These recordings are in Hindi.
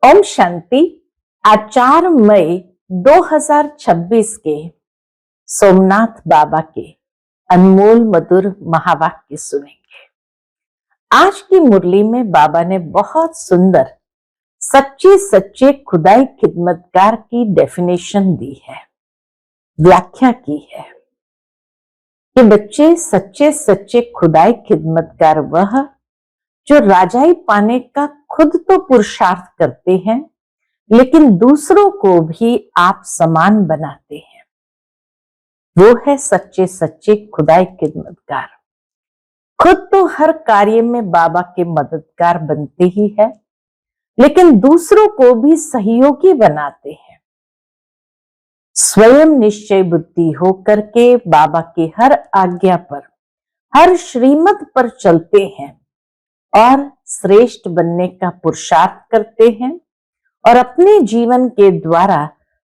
ओम शांति। आज 4 मई 2026 के सोमनाथ बाबा के अनमोल मधुर महावाक्य सुनेंगे। आज की मुरली में बाबा ने बहुत सुंदर सच्चे सच्चे खुदाई खिदमतगार की डेफिनेशन दी है, व्याख्या की है कि बच्चे सच्चे सच्चे खुदाई खिदमतगार वह जो राजाई पाने का खुद तो पुरुषार्थ करते हैं, लेकिन दूसरों को भी आप समान बनाते हैं। वो है सच्चे सच्चे खुदाई खिदमतगार। खुद तो हर कार्य में बाबा के मददगार बनते ही है, लेकिन दूसरों को भी सहयोगी बनाते हैं। स्वयं निश्चय बुद्धि होकर के बाबा की हर आज्ञा पर, हर श्रीमत पर चलते हैं और श्रेष्ठ बनने का पुरुषार्थ करते हैं और अपने जीवन के द्वारा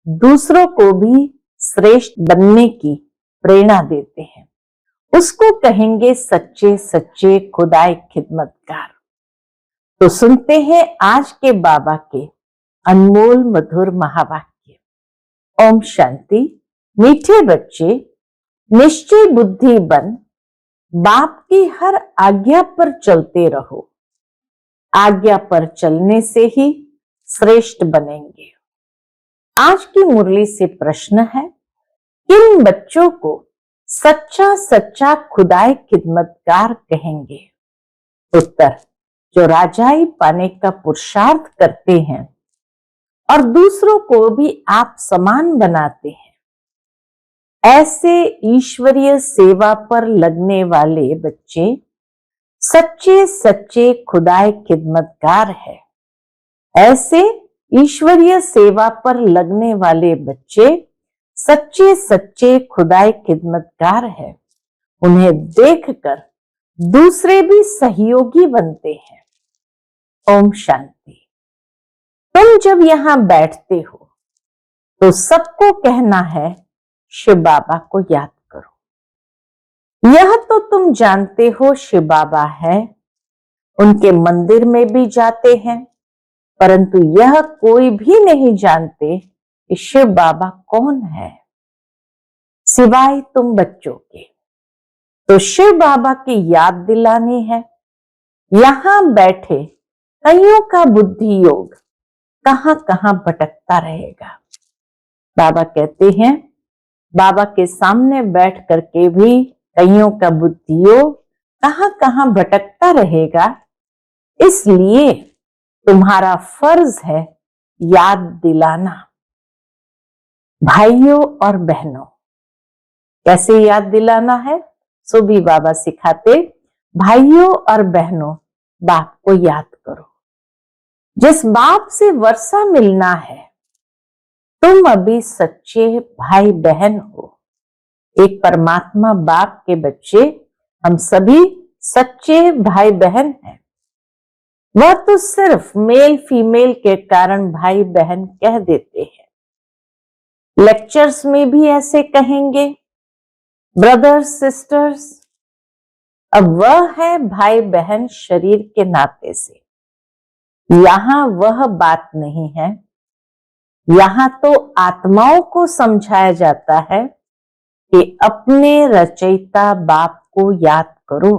दूसरों को भी श्रेष्ठ बनने की प्रेरणा देते हैं। उसको कहेंगे सच्चे सच्चे खुदाई खिदमतगार। तो सुनते हैं आज के बाबा के अनमोल मधुर महावाक्य। ओम शांति। मीठे बच्चे, निश्चय बुद्धि बन बाप की हर आज्ञा पर चलते रहो। आज्ञा पर चलने से ही श्रेष्ठ बनेंगे। आज की मुरली से प्रश्न है, किन बच्चों को सच्चा सच्चा खुदाई खिदमतगार कहेंगे? उत्तर, जो राजाई पाने का पुरुषार्थ करते हैं और दूसरों को भी आप समान बनाते हैं। ऐसे ईश्वरीय सेवा पर लगने वाले बच्चे सच्चे सच्चे खुदाई खिदमतगार है। ऐसे ईश्वरीय सेवा पर लगने वाले बच्चे सच्चे सच्चे खुदाई खिदमतगार है। उन्हें देखकर दूसरे भी सहयोगी बनते हैं। ओम शांति। तुम जब यहां बैठते हो तो सबको कहना है, शिव बाबा को याद करो। यह तो तुम जानते हो शिव बाबा है, उनके मंदिर में भी जाते हैं, परंतु यह कोई भी नहीं जानते कि शिव बाबा कौन है, सिवाय तुम बच्चों के। तो शिव बाबा की याद दिलानी है। यहां बैठे कईयों का बुद्धि योग कहां कहां भटकता रहेगा। बाबा कहते हैं, बाबा के सामने बैठ करके भी कईयों का बुद्धियोग कहां कहां भटकता रहेगा। इसलिए तुम्हारा फर्ज है याद दिलाना। भाइयों और बहनों, कैसे याद दिलाना है? सो भी बाबा सिखाते, भाइयों और बहनों, बाप को याद करो। जिस बाप से वर्षा मिलना है, तुम अभी सच्चे भाई बहन हो। एक परमात्मा बाप के बच्चे हम सभी सच्चे भाई बहन हैं। वह तो सिर्फ मेल फीमेल के कारण भाई बहन कह देते हैं। लेक्चर्स में भी ऐसे कहेंगे, ब्रदर्स सिस्टर्स। अब वह है भाई बहन शरीर के नाते से। यहां वह बात नहीं है। यहां तो आत्माओं को समझाया जाता है कि अपने रचयिता बाप को याद करो,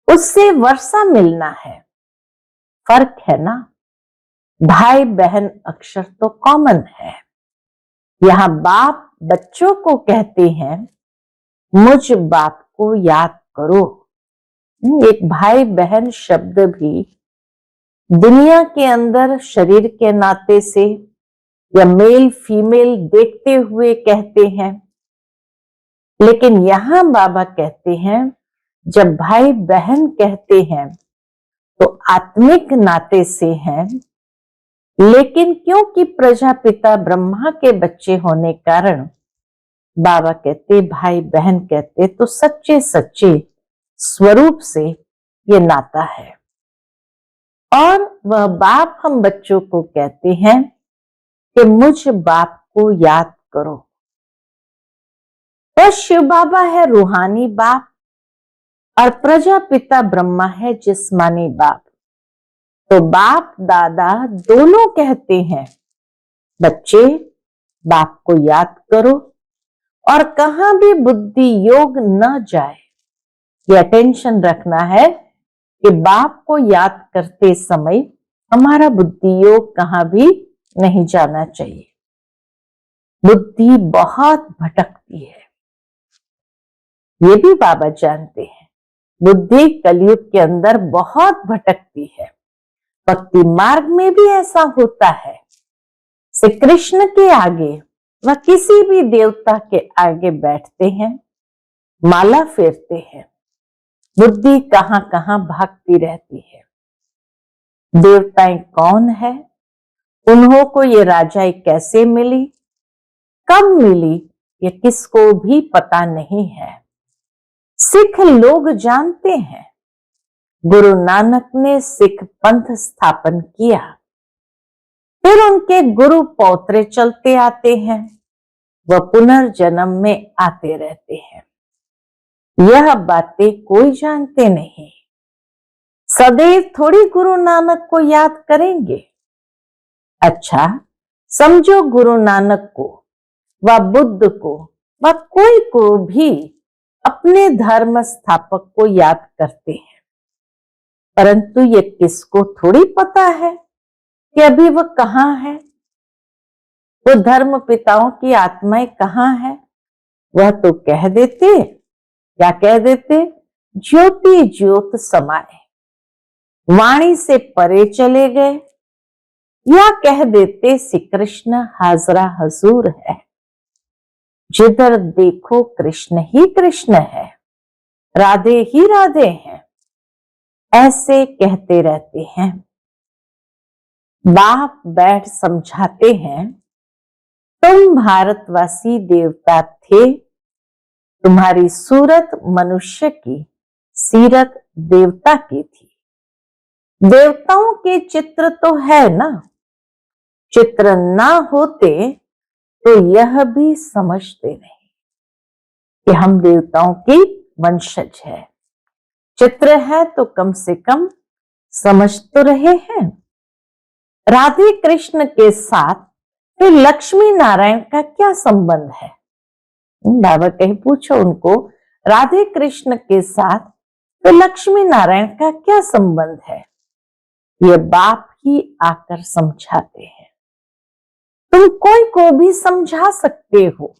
उससे वर्षा मिलना है। फर्क है ना, भाई बहन अक्षर तो कॉमन है। यहां बाप बच्चों को कहते हैं, मुझ बाप को याद करो। एक भाई बहन शब्द भी दुनिया के अंदर शरीर के नाते से या मेल फीमेल देखते हुए कहते हैं, लेकिन यहां बाबा कहते हैं, जब भाई बहन कहते हैं तो आत्मिक नाते से हैं, लेकिन क्योंकि प्रजापिता ब्रह्मा के बच्चे होने कारण बाबा कहते, भाई बहन कहते, तो सच्चे सच्चे स्वरूप से ये नाता है। और वह बाप हम बच्चों को कहते हैं कि मुझ बाप को याद करो। वह शिव बाबा है रूहानी बाप और प्रजापिता ब्रह्मा है जिस्मानी बाप। तो बाप दादा दोनों कहते हैं, बच्चे बाप को याद करो और कहां भी बुद्धि योग न जाए। ये अटेंशन रखना है कि बाप को याद करते समय हमारा बुद्धि योग कहां भी नहीं जाना चाहिए। बुद्धि बहुत भटकती है, ये भी बाबा जानते हैं। बुद्धि कलयुग के अंदर बहुत भटकती है। भक्ति मार्ग में भी ऐसा होता है। श्री कृष्ण के आगे व किसी भी देवता के आगे बैठते हैं, माला फेरते हैं, बुद्धि कहां कहां भागती रहती है। देवताएं कौन है, उन्हों को ये राजाई कैसे मिली, कब मिली, ये किसको भी पता नहीं है। सिख लोग जानते हैं, गुरु नानक ने सिख पंथ स्थापन किया, फिर उनके गुरु पौत्रे चलते आते हैं, वह पुनर्जन्म में आते रहते हैं। यह बातें कोई जानते नहीं। सदैव थोड़ी गुरु नानक को याद करेंगे। अच्छा, समझो गुरु नानक को व बुद्ध को व कोई को भी अपने धर्म स्थापक को याद करते हैं, परंतु ये किसको थोड़ी पता है कि अभी वह कहां है, वो धर्म पिताओं की आत्माएं कहां है। वह तो कह देते, क्या कह देते, ज्योति ज्योत समाए, वाणी से परे चले गए, या कह देते श्री कृष्ण हाजरा हजूर है, जिधर देखो कृष्ण ही कृष्ण है, राधे ही राधे हैं, ऐसे कहते रहते हैं। बाप बैठ समझाते हैं, तुम भारतवासी देवता थे, तुम्हारी सूरत मनुष्य की, सीरत देवता की थी। देवताओं के चित्र तो है ना, चित्र ना होते तो यह भी समझते नहीं कि हम देवताओं की वंशज है। चित्र है तो कम से कम समझ तो रहे हैं। राधे कृष्ण के साथ फिर लक्ष्मी नारायण का क्या संबंध है? बाबा कहीं पूछो उनको, राधे कृष्ण के साथ फिर लक्ष्मी नारायण का क्या संबंध है? ये बाप ही आकर समझाते हैं। तुम कोई को भी समझा सकते हो,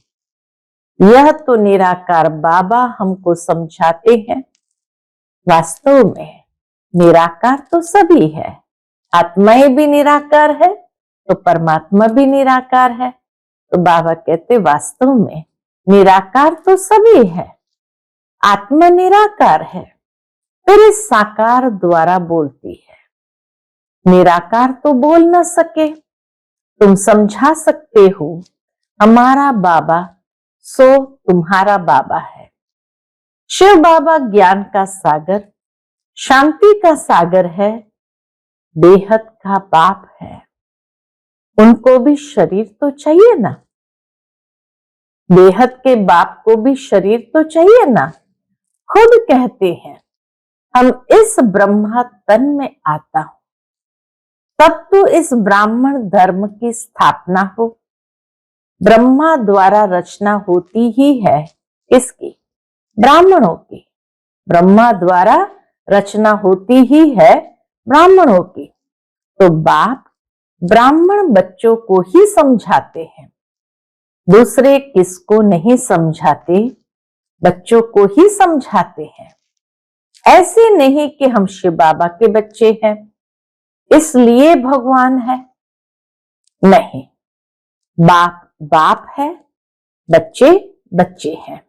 यह तो निराकार बाबा हमको समझाते हैं। वास्तव में निराकार तो सभी है, आत्माएं भी निराकार है तो परमात्मा भी निराकार है। तो बाबा कहते वास्तव में निराकार तो सभी है, आत्मा निराकार है, फिर इस साकार द्वारा बोलती है। निराकार तो बोल न सके, तुम समझा सकते हो, हमारा बाबा सो तुम्हारा बाबा है। शिव बाबा ज्ञान का सागर, शांति का सागर है, बेहद का बाप है। उनको भी शरीर तो चाहिए ना, बेहद के बाप को भी शरीर तो चाहिए ना। खुद कहते हैं, हम इस ब्रह्मा तन में आता हूं, तब तो इस ब्राह्मण धर्म की स्थापना हो। ब्रह्मा द्वारा रचना होती ही है, किसकी? ब्राह्मणों की। ब्रह्मा द्वारा रचना होती ही है ब्राह्मणों की। तो बाप ब्राह्मण बच्चों को ही समझाते हैं, दूसरे किसको नहीं समझाते, बच्चों को ही समझाते हैं। ऐसे नहीं कि हम शिव बाबा के बच्चे हैं इसलिए भगवान है, नहीं, बाप बाप है, बच्चे बच्चे हैं।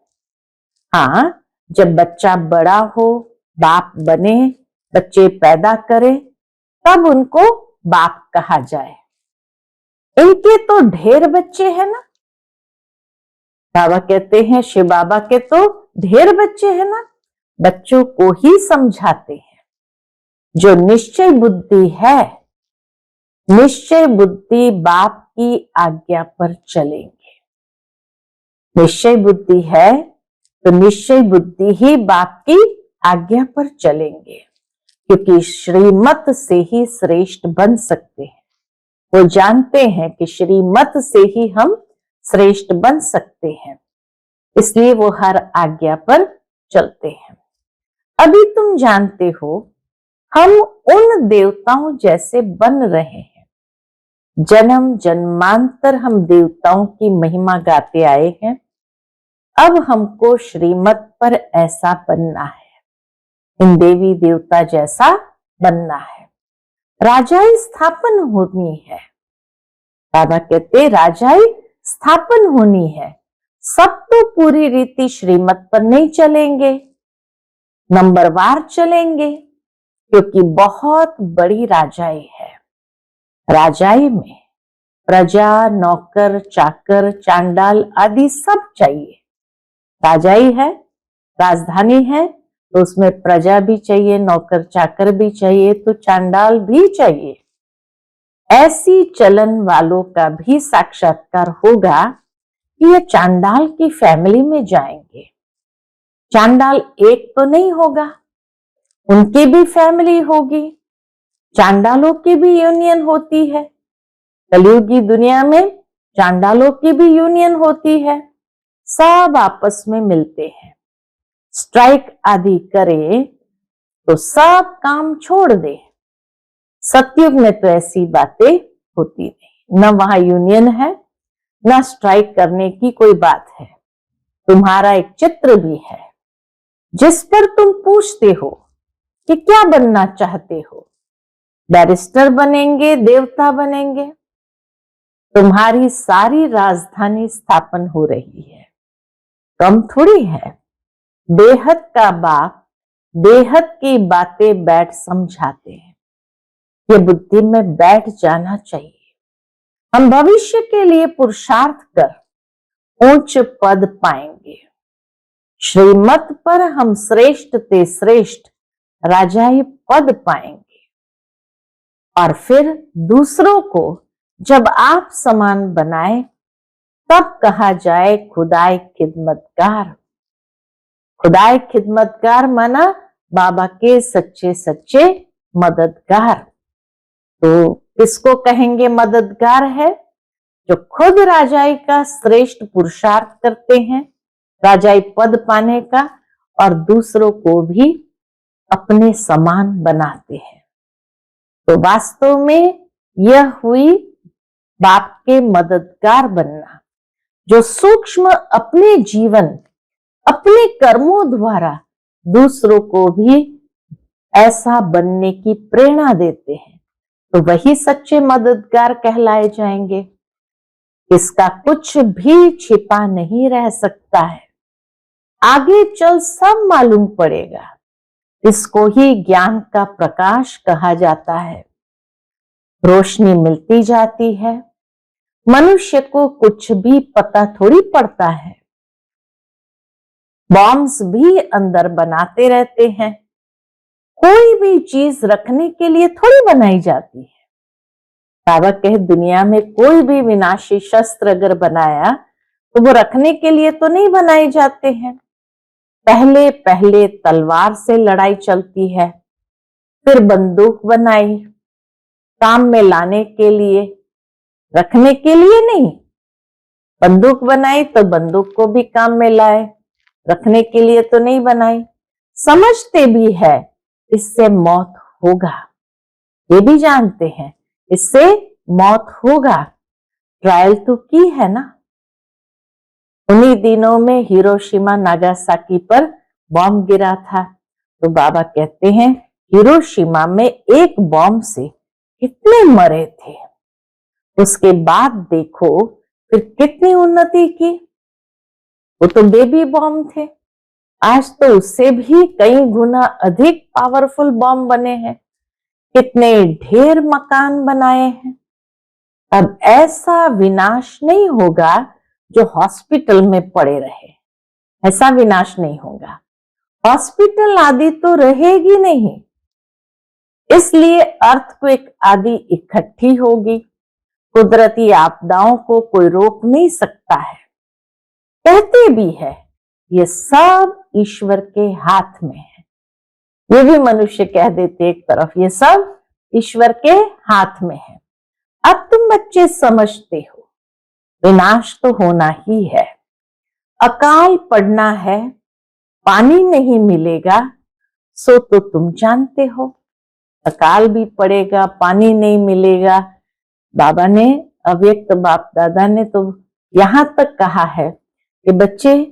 हाँ, जब बच्चा बड़ा हो, बाप बने, बच्चे पैदा करे, तब उनको बाप कहा जाए। इनके तो ढेर बच्चे हैं ना, बाबा कहते हैं शिव बाबा के तो ढेर बच्चे हैं ना, बच्चों को ही समझाते हैं। जो निश्चय बुद्धि है, निश्चय बुद्धि बाप की आज्ञा पर चलेंगे। निश्चय बुद्धि है तो निश्चय बुद्धि ही बाप की आज्ञा पर चलेंगे। क्योंकि श्रीमत से ही श्रेष्ठ बन सकते हैं। वो जानते हैं कि श्रीमत से ही हम श्रेष्ठ बन सकते हैं, इसलिए वो हर आज्ञा पर चलते हैं। अभी तुम जानते हो हम उन देवताओं जैसे बन रहे हैं। जन्म जन्मांतर हम देवताओं की महिमा गाते आए हैं। अब हमको श्रीमत पर ऐसा बनना है, इन देवी देवता जैसा बनना है। राजाई स्थापन होनी है। बाबा कहते राजाई स्थापन होनी है। सब तो पूरी रीति श्रीमत पर नहीं चलेंगे, नंबरवार चलेंगे, क्योंकि बहुत बड़ी राजाई है। राजाई में प्रजा, नौकर, चाकर, चांडाल आदि सब चाहिए। राजाई है, राजधानी है, तो उसमें प्रजा भी चाहिए, नौकर चाकर भी चाहिए, तो चांडाल भी चाहिए। ऐसी चलन वालों का भी साक्षात्कार होगा कि ये चांडाल की फैमिली में जाएंगे। चांडाल एक तो नहीं होगा, उनकी भी फैमिली होगी। चांडालों की भी यूनियन होती है। कलयुगी दुनिया में चांडालों की भी यूनियन होती है। सब आपस में मिलते हैं। स्ट्राइक आदि करे तो सब काम छोड़ दे। सतयुग में तो ऐसी बातें होती नहीं, न वहां यूनियन है, न स्ट्राइक करने की कोई बात है। तुम्हारा एक चित्र भी है जिस पर तुम पूछते हो कि क्या बनना चाहते हो। बैरिस्टर बनेंगे, देवता बनेंगे। तुम्हारी सारी राजधानी स्थापन हो रही है, कम थोड़ी है। बेहद का बाप बेहद की बातें बैठ समझाते हैं। ये बुद्धि में बैठ जाना चाहिए। हम भविष्य के लिए पुरुषार्थ कर उच्च पद पाएंगे। श्रीमत पर हम श्रेष्ठ ते श्रेष्ठ राजाई पद पाएंगे। और फिर दूसरों को जब आप समान बनाए तब कहा जाए खुदाए खिदमतगार। खुदाए खिदमतगार माना बाबा के सच्चे सच्चे मददगार। तो किसको कहेंगे मददगार है? जो खुद राजाई का श्रेष्ठ पुरुषार्थ करते हैं, राजाई पद पाने का, और दूसरों को भी अपने समान बनाते हैं। तो वास्तव में यह हुई बाप के मददगार बनना, जो सूक्ष्म अपने जीवन अपने कर्मों द्वारा दूसरों को भी ऐसा बनने की प्रेरणा देते हैं। तो वही सच्चे मददगार कहलाए जाएंगे। इसका कुछ भी छिपा नहीं रह सकता है। आगे चल सब मालूम पड़ेगा। इसको ही ज्ञान का प्रकाश कहा जाता है। रोशनी मिलती जाती है। मनुष्य को कुछ भी पता थोड़ी पड़ता है। बॉम्ब्स भी अंदर बनाते रहते हैं। कोई भी चीज रखने के लिए थोड़ी बनाई जाती है। बाबा कहे दुनिया में कोई भी विनाशी शस्त्र अगर बनाया तो वो रखने के लिए तो नहीं बनाए जाते हैं। पहले पहले तलवार से लड़ाई चलती है, फिर बंदूक बनाई, काम में लाने के लिए, रखने के लिए नहीं। बंदूक बनाई तो बंदूक को भी काम में लाए, रखने के लिए तो नहीं बनाई। समझते भी है इससे मौत होगा, ये भी जानते हैं इससे मौत होगा। ट्रायल तो की है ना। उन्हीं दिनों में हिरोशिमा नागासाकी पर बॉम्ब गिरा था। तो बाबा कहते हैं हिरोशिमा में एक बॉम्ब से कितने मरे थे, उसके बाद देखो फिर कितनी उन्नति की। वो तो बेबी बॉम्ब थे, आज तो उससे भी कई गुना अधिक पावरफुल बॉम्ब बने हैं। कितने ढेर मकान बनाए हैं। अब ऐसा विनाश नहीं होगा जो हॉस्पिटल में पड़े रहे, ऐसा विनाश नहीं होगा। हॉस्पिटल आदि तो रहेगी नहीं, इसलिए अर्थक्वेक आदि इकट्ठी होगी। कुदरती आपदाओं को कोई रोक नहीं सकता है। कहते भी है ये सब ईश्वर के हाथ में है। ये भी मनुष्य कह देते एक तरफ, ये सब ईश्वर के हाथ में है। अब तुम बच्चे समझते हो विनाश तो होना ही है, अकाल पड़ना है, पानी नहीं मिलेगा, सो तो तुम जानते हो। अकाल भी पड़ेगा, पानी नहीं मिलेगा। बाबा ने, अव्यक्त बाप दादा ने तो यहां तक कहा है कि बच्चे,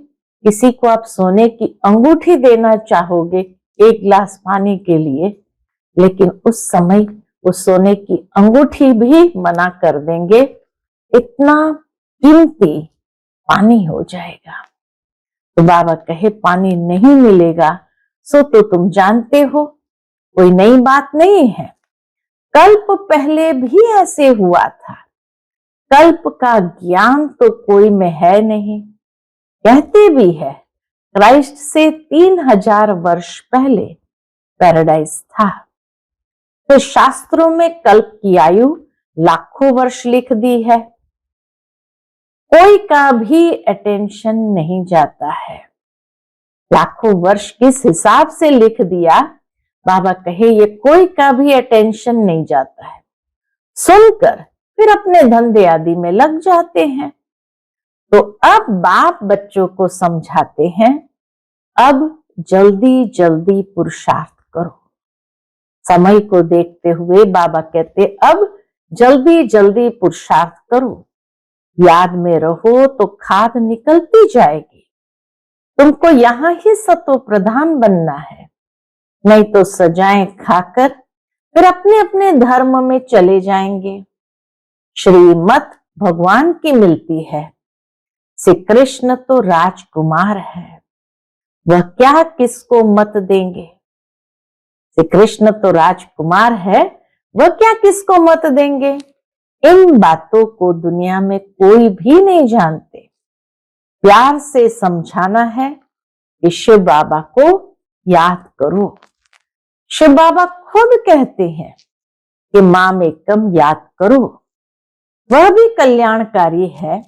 किसी को आप सोने की अंगूठी देना चाहोगे एक गिलास पानी के लिए, लेकिन उस समय उस सोने की अंगूठी भी मना कर देंगे, इतना कीमती पानी हो जाएगा। तो बाबा कहे पानी नहीं मिलेगा सो तो तुम जानते हो, कोई नई बात नहीं है। कल्प पहले भी ऐसे हुआ था, कल्प का ज्ञान तो कोई में है नहीं। कहते भी है क्राइस्ट से 3000 वर्ष पहले पैराडाइज था। तो शास्त्रों में कल्प की आयु लाखों वर्ष लिख दी है, कोई का भी अटेंशन नहीं जाता है। लाखों वर्ष किस हिसाब से लिख दिया, बाबा कहे ये कोई का भी अटेंशन नहीं जाता है। सुनकर फिर अपने धंधे आदि में लग जाते हैं। तो अब बाप बच्चों को समझाते हैं, अब जल्दी जल्दी पुरुषार्थ करो। समय को देखते हुए बाबा कहते अब जल्दी जल्दी पुरुषार्थ करो, याद में रहो तो खाद निकलती जाएगी। तुमको यहां ही सतो प्रधान बनना है, नहीं तो सजाएं खाकर फिर अपने अपने धर्म में चले जाएंगे। श्रीमत भगवान की मिलती है, श्री कृष्ण तो राजकुमार है, वह क्या किसको मत देंगे। श्री कृष्ण तो राजकुमार है, वह क्या किसको मत देंगे। इन बातों को दुनिया में कोई भी नहीं जानते। प्यार से समझाना है कि शिव बाबा को याद करो। शिव बाबा खुद कहते हैं कि माम एकम याद करो, वह भी कल्याणकारी है।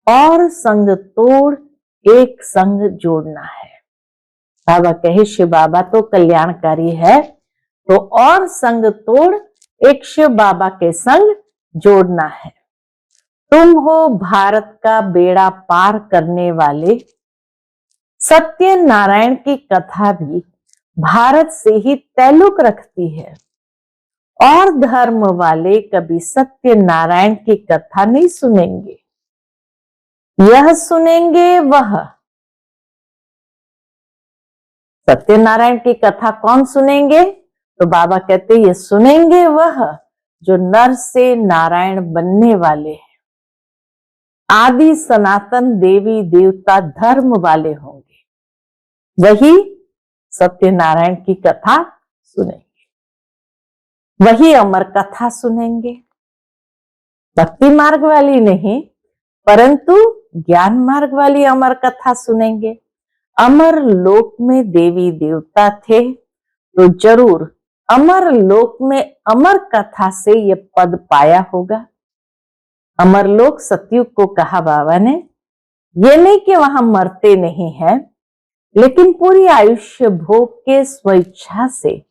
और संग तोड़ एक संग जोड़ना है। बाबा कहे शिव बाबा तो कल्याणकारी है, तो और संग तोड़ एक शिव बाबा के संग जोड़ना है। तुम हो भारत का बेड़ा पार करने वाले। सत्यनारायण की कथा भी भारत से ही ताल्लुक रखती है, और धर्म वाले कभी सत्यनारायण की कथा नहीं सुनेंगे। यह सुनेंगे वह, सत्यनारायण की कथा कौन सुनेंगे, तो बाबा कहते ये सुनेंगे वह जो नर से नारायण बनने वाले हैं, आदि सनातन देवी देवता धर्म वाले होंगे, वही सत्यनारायण की कथा सुनेंगे, वही अमर कथा सुनेंगे। भक्ति मार्ग वाली नहीं, परंतु ज्ञान मार्ग वाली अमर कथा सुनेंगे। अमर लोक में देवी देवता थे, तो जरूर अमर लोक में अमर कथा से ये पद पाया होगा। अमर लोक सतयुग को कहा बाबा ने, ये नहीं कि वहां मरते नहीं है, लेकिन पूरी आयुष्य भोग के स्वेच्छा से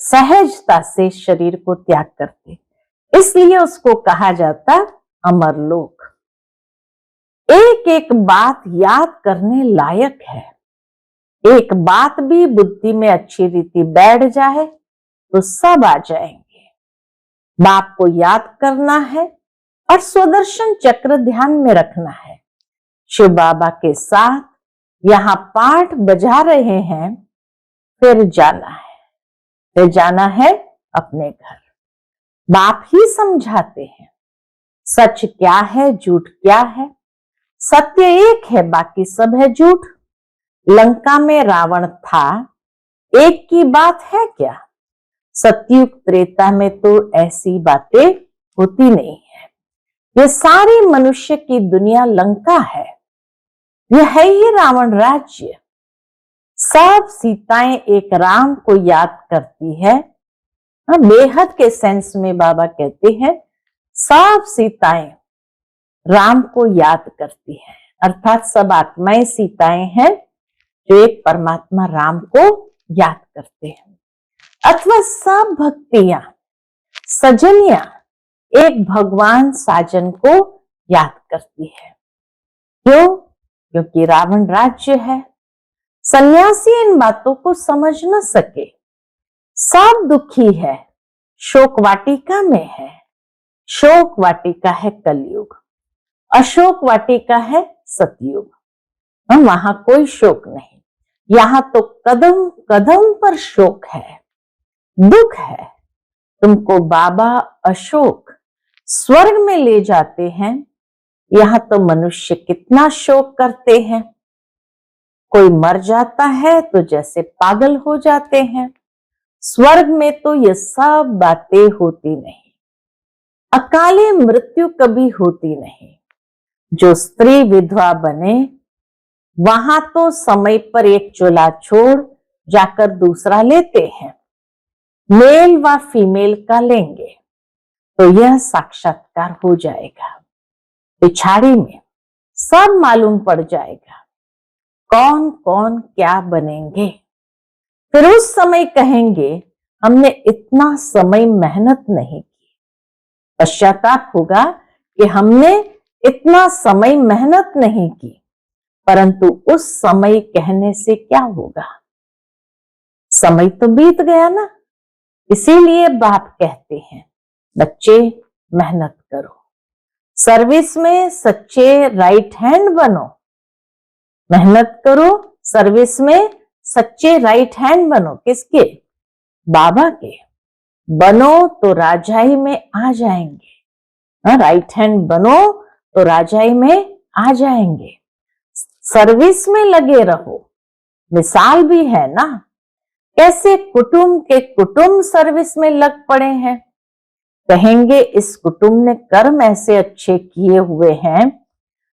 सहजता से शरीर को त्याग करते, इसलिए उसको कहा जाता अमर लोक। एक एक बात याद करने लायक है। एक बात भी बुद्धि में अच्छी रीति बैठ जाए तो सब आ जाएंगे। बाप को याद करना है और स्वदर्शन चक्र ध्यान में रखना है। शिव बाबा के साथ यहाँ पाठ बजा रहे हैं, फिर जाना है, फिर जाना है अपने घर। बाप ही समझाते हैं सच क्या है, झूठ क्या है। सत्य एक है, बाकी सब है झूठ। लंका में रावण था, एक की बात है क्या। सतयुग त्रेता में तो ऐसी बातें होती नहीं है। ये सारी मनुष्य की दुनिया लंका है, यह है ही रावण राज्य। सब सीताएं एक राम को याद करती है। बेहद के सेंस में बाबा कहते हैं सब सीताएं राम को याद करती हैं, अर्थात सब आत्माएं सीताएं हैं जो एक परमात्मा राम को याद करते हैं, अथवा सब भक्तियां, सजनिया एक भगवान साजन को याद करती है। क्यों? क्योंकि रावण राज्य है। सन्यासी इन बातों को समझ न सके, सब दुखी है, शोक वाटिका में है। शोक वाटिका है कलयुग, अशोक वाटिका है सतयुग। वहां कोई शोक नहीं, यहां तो कदम कदम पर शोक है, दुख है। तुमको बाबा अशोक स्वर्ग में ले जाते हैं, यहां तो मनुष्य कितना शोक करते हैं। कोई मर जाता है तो जैसे पागल हो जाते हैं। स्वर्ग में तो ये सब बातें होती नहीं, अकाले मृत्यु कभी होती नहीं। जो स्त्री विधवा बने, वहां तो समय पर एक चोला छोड़ जाकर दूसरा लेते हैं, मेल व फीमेल का लेंगे तो यह साक्षात्कार हो जाएगा। पिछाड़ी में सब मालूम पड़ जाएगा कौन कौन क्या बनेंगे। फिर उस समय कहेंगे हमने इतना समय मेहनत नहीं की। पश्चाताप होगा कि हमने इतना समय मेहनत नहीं की, परंतु उस समय कहने से क्या होगा? समय तो बीत गया ना। इसीलिए बाप कहते हैं बच्चे मेहनत करो, सर्विस में सच्चे राइट हैंड बनो। मेहनत करो, सर्विस में सच्चे राइट हैंड बनो। किसके? बाबा के। बनो तो राजाई में आ जाएंगे। राइट हैंड बनो तो राजाई में आ जाएंगे। सर्विस में लगे रहो। मिसाल भी है ना, कैसे कुटुंब के कुटुंब सर्विस में लग पड़े हैं। कहेंगे इस कुटुंब ने कर्म ऐसे अच्छे किए हुए हैं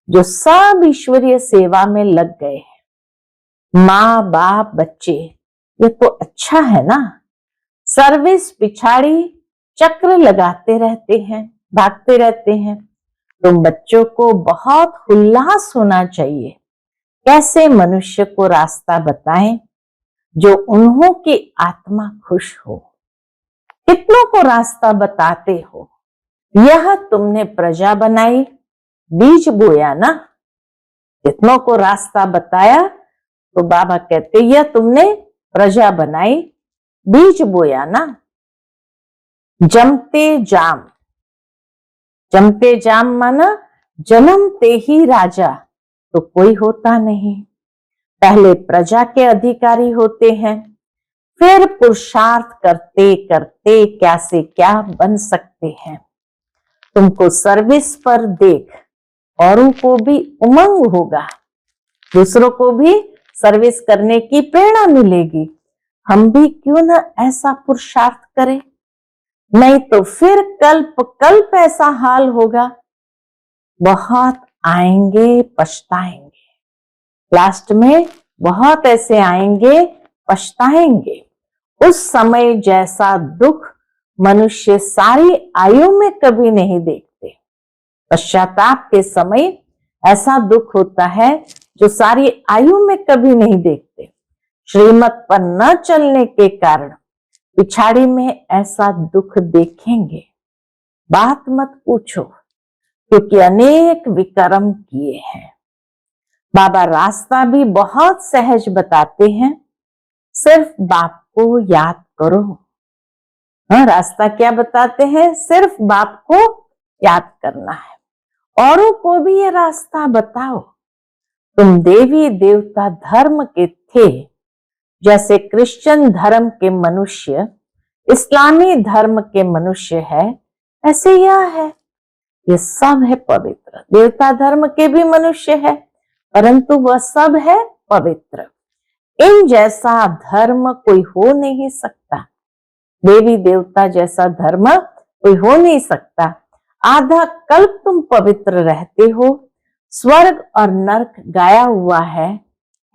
जो सब ईश्वरीय सेवा में लग गए हैं। माँ बाप बच्चे, ये तो अच्छा है ना। सर्विस पिछाड़ी चक्र लगाते रहते हैं, भागते रहते हैं। तुम बच्चों को बहुत उल्लास होना चाहिए। कैसे मनुष्य को रास्ता बताएं जो उन्हों की आत्मा खुश हो। कितनों को रास्ता बताते हो। यह तुमने प्रजा बनाई, बीज बोया ना। कितनों को रास्ता बताया तो बाबा कहते यह तुमने प्रजा बनाई, बीज बोया ना। जमते जाम, जमते जाम माना जन्मते ही राजा तो कोई होता नहीं। पहले प्रजा के अधिकारी होते हैं, फिर पुरुषार्थ करते करते क्या से क्या बन सकते हैं। तुमको सर्विस पर देख औरों को भी उमंग होगा, दूसरों को भी सर्विस करने की प्रेरणा मिलेगी। हम भी क्यों ना ऐसा पुरुषार्थ करें, नहीं तो फिर कल्प कल्प ऐसा हाल होगा। बहुत आएंगे पछताएंगे, लास्ट में बहुत ऐसे आएंगे पछताएंगे। उस समय जैसा दुख मनुष्य सारी आयु में कभी नहीं देखते। पश्चाताप के समय ऐसा दुख होता है जो सारी आयु में कभी नहीं देखते। श्रीमत पर न चलने के कारण पिछाड़ी में ऐसा दुख देखेंगे। बात मत पूछो, क्योंकि अनेक विकर्म किए हैं। बाबा रास्ता भी बहुत सहज बताते हैं, सिर्फ बाप को याद करो। रास्ता क्या बताते हैं? सिर्फ बाप को याद करना है। औरों को भी ये रास्ता बताओ। तुम देवी देवता धर्म के थे, जैसे क्रिश्चियन धर्म के मनुष्य इस्लामी धर्म के मनुष्य है, ऐसे यह है। ये सब है पवित्र। देवता धर्म के भी मनुष्य है, परंतु वह सब है पवित्र। इन जैसा धर्म कोई हो नहीं सकता। देवी देवता जैसा धर्म कोई हो नहीं सकता। आधा कल्प तुम पवित्र रहते हो। स्वर्ग और नरक गाया हुआ है।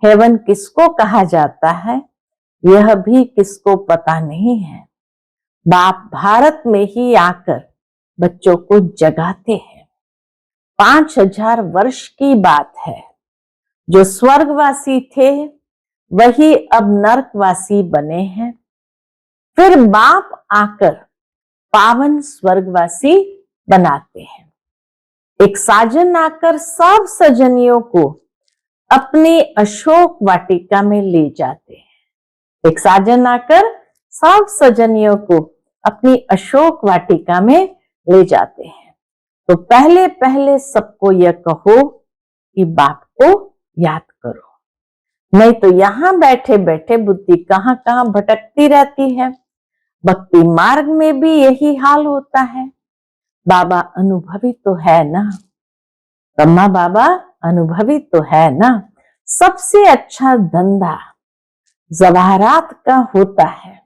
हेवन किसको कहा जाता है यह भी किसको पता नहीं है। बाप भारत में ही आकर बच्चों को जगाते हैं। 5000 वर्ष की बात है। जो स्वर्गवासी थे वही अब नरकवासी बने हैं। फिर बाप आकर पावन स्वर्गवासी बनाते हैं। एक साजन आकर सब सजनियों को अपनी अशोक वाटिका में ले जाते हैं। एक साजन आकर सब सजनियों को अपनी अशोक वाटिका में ले जाते हैं। तो पहले पहले सबको यह कहो कि बाप को याद करो, नहीं तो यहां बैठे बैठे बुद्धि कहां कहां भटकती रहती है। भक्ति मार्ग में भी यही हाल होता है। बाबा अनुभवी तो है ना, ब्रह्मा बाबा अनुभवी तो है ना। सबसे अच्छा धंधा जवाहरात का होता है।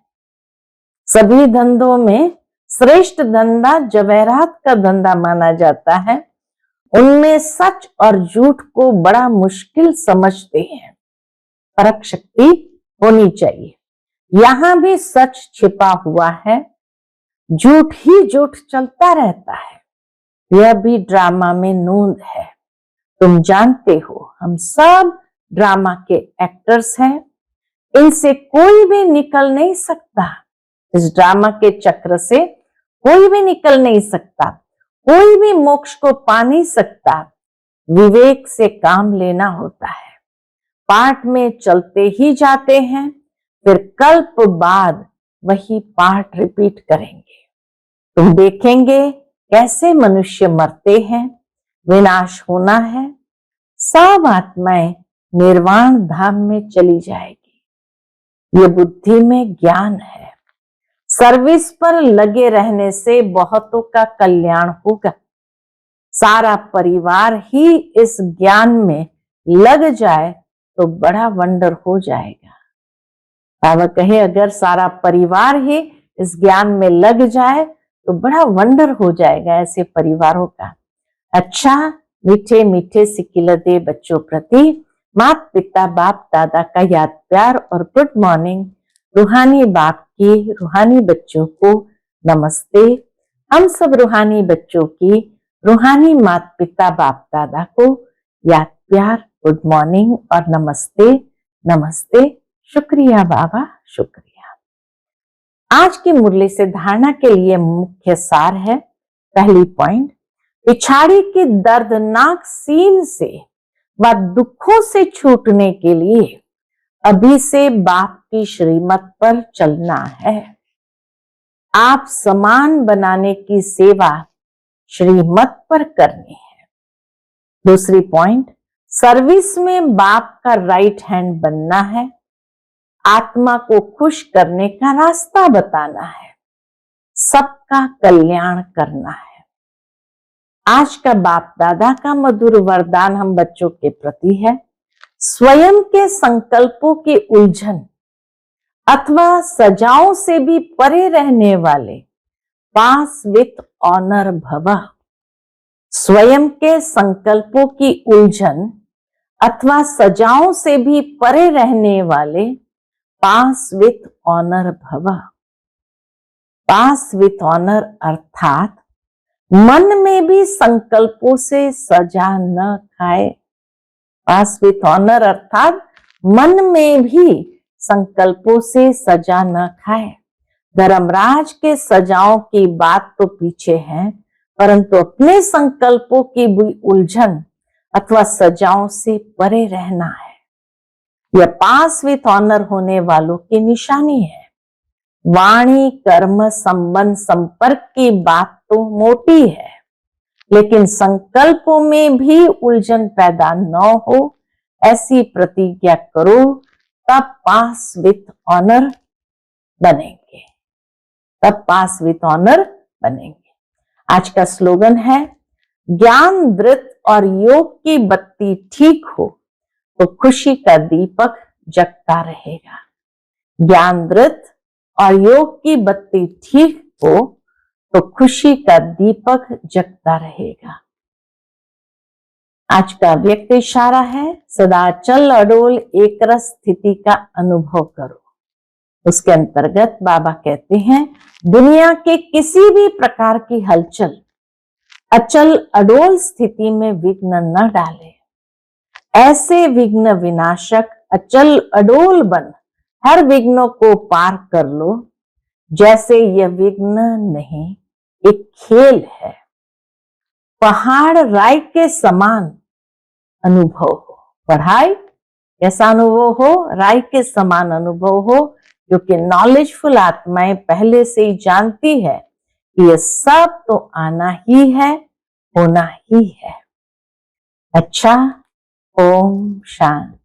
सभी धंधों में श्रेष्ठ धंधा जवाहरात का धंधा माना जाता है। उनमें सच और झूठ को बड़ा मुश्किल समझते हैं। परख शक्ति होनी चाहिए। यहां भी सच छिपा हुआ है, झूठ ही झूठ चलता रहता है। यह भी ड्रामा में नोंद है। तुम जानते हो हम सब ड्रामा के एक्टर्स हैं। इनसे कोई भी निकल नहीं सकता। इस ड्रामा के चक्र से कोई भी निकल नहीं सकता। कोई भी मोक्ष को पा नहीं सकता। विवेक से काम लेना होता है। पाठ में चलते ही जाते हैं, फिर कल्प बाद वही पाठ रिपीट करेंगे। तुम देखेंगे कैसे मनुष्य मरते हैं, विनाश होना है, सब आत्माएं निर्वाण धाम में चली जाएगी। ये बुद्धि में ज्ञान है। सर्विस पर लगे रहने से बहुतों का कल्याण होगा। सारा परिवार ही इस ज्ञान में लग जाए तो बड़ा वंडर हो जाएगा। बाबा कहे अगर सारा परिवार ही इस ज्ञान में लग जाए तो बड़ा वंडर हो जाएगा ऐसे परिवारों का। अच्छा, मीठे मीठे सिकिलदे बच्चों प्रति माता पिता बाप दादा का याद प्यार और गुड मॉर्निंग। रूहानी बाप की रूहानी बच्चों को नमस्ते। हम सब रूहानी बच्चों की रूहानी माता पिता बाप दादा को याद प्यार गुड मॉर्निंग और नमस्ते नमस्ते। शुक्रिया बाबा, शुक्रिया। आज की मुरली से धारणा के लिए मुख्य सार है। पहली पॉइंट, पिछाड़ी के दर्दनाक सीन से व दुखों से छूटने के लिए अभी से बाप की श्रीमत पर चलना है। आप समान बनाने की सेवा श्रीमत पर करनी है। दूसरी पॉइंट, सर्विस में बाप का राइट हैंड बनना है। आत्मा को खुश करने का रास्ता बताना है, सबका कल्याण करना है। आज का बाप दादा का मधुर वरदान हम बच्चों के प्रति है, स्वयं के संकल्पों की उलझन अथवा सजाओं से भी परे रहने वाले पास विथ ऑनर भव। स्वयं के संकल्पों की उलझन अथवा सजाओं से भी परे रहने वाले पास विथ ऑनर भव। पास विथ ऑनर अर्थात मन में भी संकल्पों से सजा न खाए। पास विथ ऑनर अर्थात मन में भी संकल्पों से सजा न खाए। धर्मराज के सजाओं की बात तो पीछे है, परंतु अपने संकल्पों की भी उलझन अथवा सजाओं से परे रहना है। यह पास विथ ऑनर होने वालों की निशानी है। वाणी कर्म संबंध संपर्क की बात तो मोटी है, लेकिन संकल्पों में भी उलझन पैदा न हो ऐसी प्रतिज्ञा करो, तब पास विथ ऑनर बनेंगे। तब पास विथ ऑनर बनेंगे। आज का स्लोगन है, ज्ञान दृत और योग की बत्ती ठीक हो तो खुशी का दीपक जगता रहेगा। ज्ञान दृत और योग की बत्ती ठीक हो तो खुशी का दीपक जगता रहेगा। आज का व्यक्त इशारा है, सदा चल अडोल एक रस स्थिति का अनुभव करो। उसके अंतर्गत बाबा कहते हैं, दुनिया के किसी भी प्रकार की हलचल अचल अडोल स्थिति में विघ्न न डाले। ऐसे विघ्न विनाशक अचल अडोल बन हर विघ्नों को पार कर लो, जैसे यह विघ्न नहीं एक खेल है। पहाड़ राय के समान अनुभव हो, पढ़ाई ऐसा अनुभव हो, राय के समान अनुभव हो, क्योंकि नॉलेजफुल आत्माएं पहले से ही जानती है कि ये सब तो आना ही है, होना ही है। अच्छा, ओम शांति।